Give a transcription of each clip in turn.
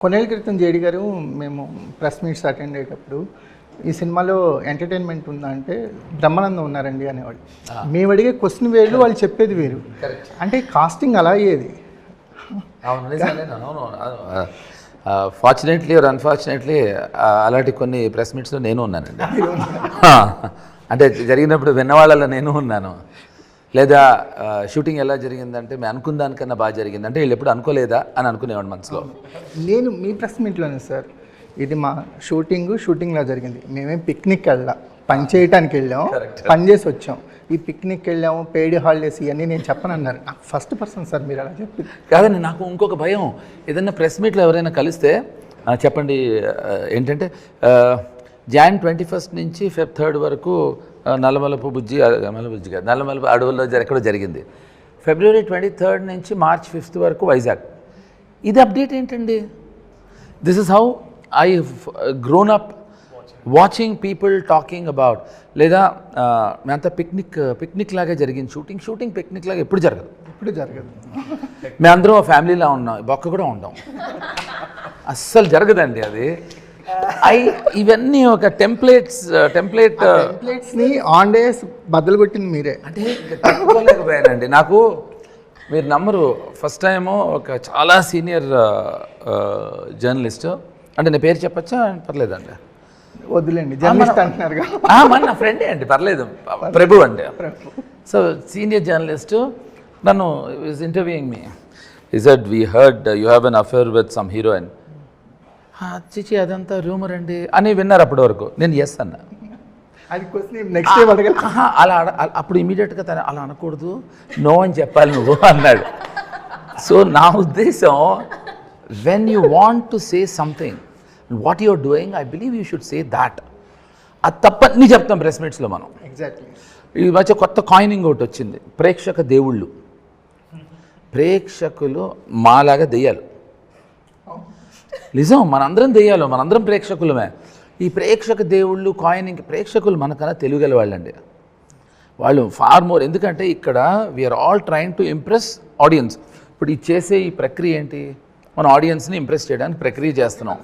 కొన్నేళ్ల క్రితం జేడి గారు మేము ప్రెస్ మీట్స్ అటెండ్ అయ్యేటప్పుడు ఈ సినిమాలో ఎంటర్టైన్మెంట్ ఉందా అంటే బ్రహ్మానందం ఉన్నారండి అనేవాడు. మేము అడిగే క్వశ్చన్ వేరు, వాళ్ళు చెప్పేది వేరు. అంటే కాస్టింగ్ అలా అయ్యేది. ఫార్చునేట్లీ ఆర్ అన్ఫార్చునేట్లీ అలాంటి కొన్ని ప్రెస్ మీట్స్లో నేను ఉన్నానండి. అంటే జరిగినప్పుడు విన్నవాళ్ళలో నేను ఉన్నాను. లేదా షూటింగ్ ఎలా జరిగిందంటే మేము అనుకున్న దానికన్నా బాగా జరిగింది అంటే వీళ్ళు ఎప్పుడు అనుకోలేదా అని అనుకునేవాడు మనసులో. నేను మీ ప్రెస్ మీట్లోనే సార్, ఇది మా షూటింగ్లో జరిగింది. మేమేం పిక్నిక్ వెళ్ళాం, పని చేయడానికి వెళ్ళాం, పని చేసి వచ్చాం. ఈ పిక్నిక్ వెళ్ళాము, పెయిడ్ హాలిడేస్ ఇవన్నీ నేను చెప్పనన్నారు. నాకు ఫస్ట్ పర్సన్ సార్ మీరు అలా చెప్పి. కాదండి, నాకు ఇంకొక భయం, ఏదైనా ప్రెస్ మీట్లో ఎవరైనా కలిస్తే చెప్పండి ఏంటంటే జాన్ 21 నుంచి Feb 3 వరకు నల్లమలపు అడవుల్లో ఎక్కడో జరిగింది. February 23 నుంచి March 5 వరకు వైజాగ్. ఇది అప్డేట్ ఏంటండి? This is how I grown up watching people talking about. లేదా మేమంతా పిక్నిక్ లాగా జరిగింది షూటింగ్ పిక్నిక్ లాగా ఎప్పుడు జరగదు. మేమందరం ఫ్యామిలీలా ఉన్నాం, బొక్క కూడా ఉండం, అస్సలు జరగదండి అది. ఇవన్నీ ఒక టెంప్లెట్స్ని ఆన్ డేస్ బద్దలు కొట్టింది మీరే. అంటే తట్టుకోలేకపోయానండి. నాకు మీరు నమ్మరు, ఫస్ట్ టైము ఒక చాలా సీనియర్ జర్నలిస్ట్, అంటే నేను పేరు చెప్పచ్చా? పర్లేదండి, వద్దులేండి, జర్నలిస్ట్ అంటున్నారు. మన నా ఫ్రెండే అండి, పర్లేదు, ప్రభు అండి. సో సీనియర్ జర్నలిస్ట్ నన్ను ఈజ్ ఇంటర్వ్యూయింగ్ మీ. ఈ said we heard you have an affair with some heroine. చిచి అదంతా రూమర్ అండి అని విన్నారు అప్పటి వరకు. నేను ఎస్ అన్నా. అది నెక్స్ట్ అలా అప్పుడు ఇమీడియట్గా తను అలా అనకూడదు, నో అని చెప్పాలి నువ్వు అన్నాడు. సో నా ఉద్దేశం, when you want to say something what you're doing, I believe you should say that. అది తప్పని చెప్తాం ప్రెస్ మీట్స్లో మనం. ఎగ్జాక్ట్లీ. ఈ మధ్య కొత్త కాయినింగ్ ఒకటి వచ్చింది, ప్రేక్షక దేవుళ్ళు. ప్రేక్షకులు మాలాగా దెయ్యాలు, నిజం, మనందరం దెయ్యాలు, మనందరం ప్రేక్షకులమే. ఈ ప్రేక్షక దేవుళ్ళు కాయినింగ్, ప్రేక్షకులు మనకన్నా తెలుగల వాళ్ళండి. వాళ్ళు ఫార్ మోర్, ఎందుకంటే ఇక్కడ we're all trying to impress audience. ఇప్పుడు ఇది చేసే ఈ ప్రక్రియ ఏంటి? మన ఆడియన్స్ని ఇంప్రెస్ చేయడానికి ప్రక్రియ చేస్తున్నాం.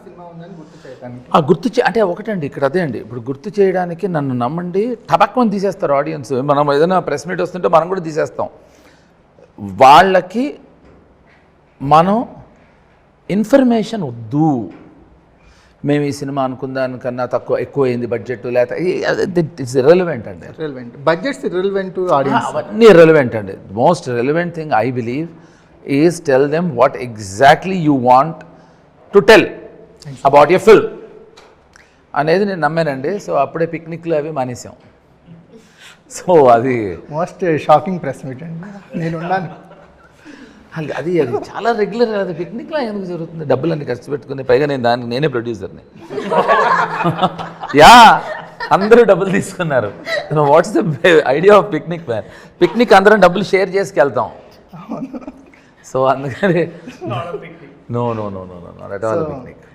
అంటే ఒకటండి, ఇక్కడ అదే అండి, ఇప్పుడు గుర్తు చేయడానికి నన్ను నమ్మండి, టబక్కుని తీసేస్తారు ఆడియన్స్. మనం ఏదైనా ప్రెస్ మీట్ వస్తుంటే మనం కూడా తీసేస్తాం. వాళ్ళకి మనం ఇన్ఫర్మేషన్ వద్దు, మేము ఈ సినిమా అనుకున్న దానికన్నా ఎక్కువ అయింది బడ్జెట్, లేకపోతే ఇట్స్ ఇర్రెలవెంట్ అండి. బడ్జెట్స్ ఇర్రెలవెంట్, ఆడియన్స్ అవన్నీ ఇర్రెలవెంట్ అండి. Most relevant thing I believe is tell them what exactly you want to tell about your film అనేది నేను నమ్మానండి. సో అప్పుడే పిక్నిక్లు అవి మానేసాం. సో అది మోస్ట్ షాకింగ్ ప్రెస్ మీట్ అండి, నేను ఉన్నాను. అది చాలా రెగ్యులర్, అది పిక్నిక్లా ఎందుకు జరుగుతుంది? డబ్బులన్నీ ఖర్చు పెట్టుకుని, పైగా నేనే ప్రొడ్యూసర్ని. యా, అందరూ డబ్బులు తీసుకున్నారు. What's the idea of picnic man? Picnic అందరం డబ్బులు షేర్ చేసుకెళ్తాం. సో అందుకని నో పిక్నిక్.